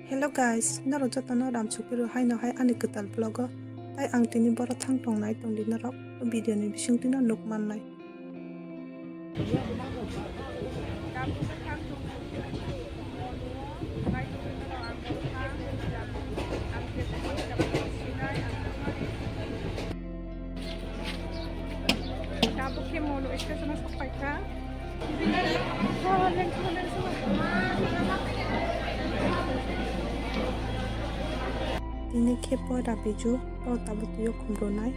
Hello guys, naro jotano ram chukiru haino hai ani ketal vlogo tai ang tini boro thang tongnai tongdi narok video ni bising tino nukmannai. Ini kepo da Bizu boro tabu tuyo kumbronai.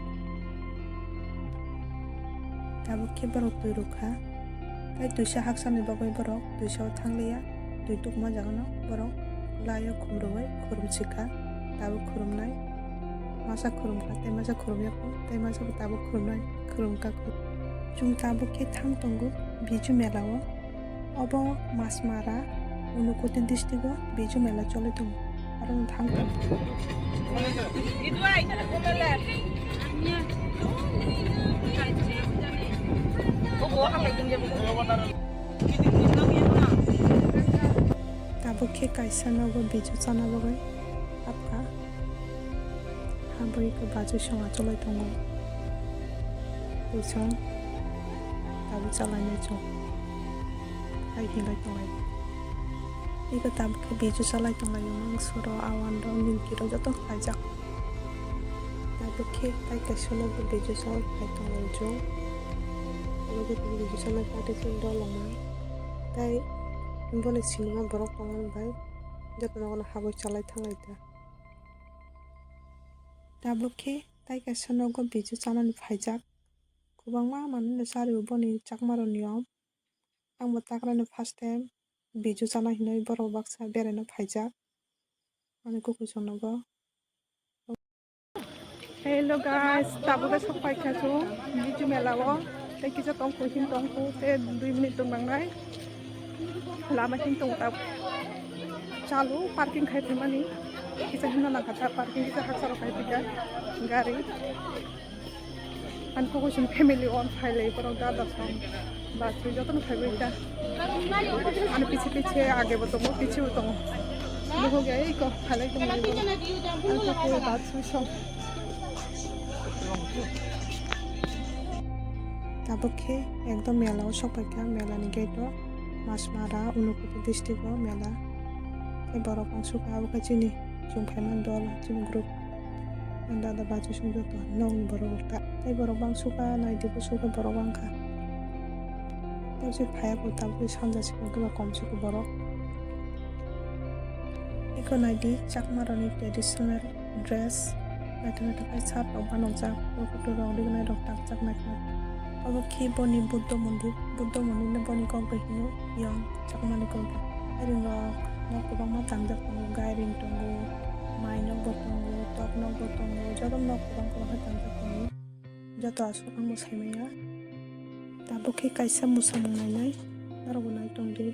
Tabu ke boro tuyo rukha. Tai tuisa haksani bagoi borok tuisa thangleya tui tukma jagano borok layo kumroi kurum chika tabu kurumnai. Masa kurumka tai masa kurumyaku tai masa tabu kurumnai kurumkaku. Jung tabu ke thang tongu Bizu melao. Obo Machmara unukotin districto Bizu mela chole tongu. Aron thang tongu. Tabu ke kaisa nago Bizu chana bagai apka haboi ke baju songa choloi tongo isong tabu chalai ne chong hai hilai tongai iko tabu ke Bizu chalai tongai mang soro awan ro ninki ro joto khajak tabu ke tai kaisa nago Bizu chalai tongai chong logo Bizu chalai pati sindo lomai tai bole sinima borok tongan bai jotono kono haboi chalai thangai ta tabu ke tai kaisa nago Bizu chanani phaijak kubangma manui sari boni chakmaro niyom angbo takrani first time Bizu chana hinoi borok baksa beraina phaijak ani kukusong nago. Hello guys, tabu ke sok paikhasu Bizu melao tai kisa tongku hin tongku te 2 minute tongbangnai lama hin tong ta chalu parking khai thimani kisa hinna na kata parking kisa haksaro khai pika gari an kukusong family on phaile borok dada song basu jotono phaibai ta ani piche piche age botongo piche botongo logo ge ei ko phalai tongo an ko basu song tabu ke ekdom melao sokpaika melani gate o Machmara unukotin districto mela tai borok angsuka abo kaisini jungkhaiman dol jing group anda baju sung joto nong borok ta tai borok bangsuka naidibu suka borok bangkha tai je phaya ko tabu sanja sika goba komsuka borok iko naidi chakmarani traditional dress naithana takai sat obanok jak photo rok dignai rok tak jak naithana abo ke boni buddha mondir ne boni kongpai hino yang chakmani kongpai ring rok nok kubangma tangjak tongo gai ring tongo mai nok botongo tok nok botongo jodom nok kubang kubang tangjak tongo joto asu angbo saimaya tabu ke kaisa musamung nainai narobo nai tongdi.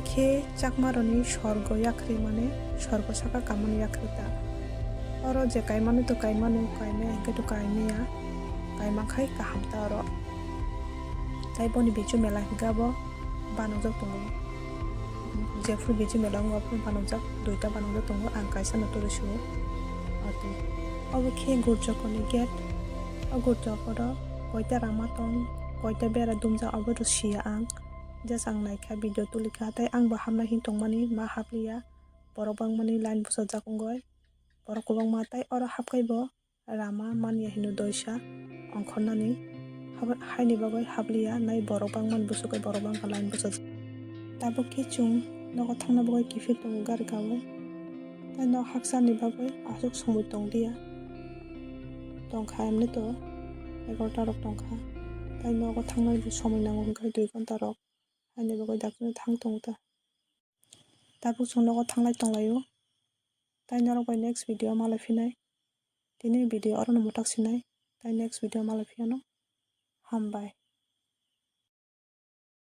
khe chakmaroni sorgo yakri mane sorgo saka kamani yakri ta oro je kaimanu to kaimanu kaime hingke to kaimeya kaimakhai kaham ta oro tai boni bizu mela hingka bo banojak tongo jefru bizu mela ngo pun banojak duita banojak tongo ang kaisa no turisu ati obo khe gurjokoni gate o gurjokoro koita rama tong koita bera dumjak obo ro sia ang jas ang naikha video tulika tai ang bo hamna hingtongmani ma hapliya borok bangmani line bosajak ongoi borok kwbangma tai oro hapkai bo rama manya hino doisa ongkhornani haini bagoi hapliya nai borok bangmani busukai borok bangka line bosajak tabo khe chung nogo thangna bagoi kifir tongo gari kawai tai nog haksani bagoi asuk somoi tongdiya tongkha emni to 11ta rok tongkha tai nogo thangnai somoi nango hingkhai 2 ghonta rok haini bagoi dakchino thang tongo ta tabuk chung nogo thanglai tonglaio tai norok bai next video malai phinai tini video oro no mutak sinai tai next video malai phiano hambai।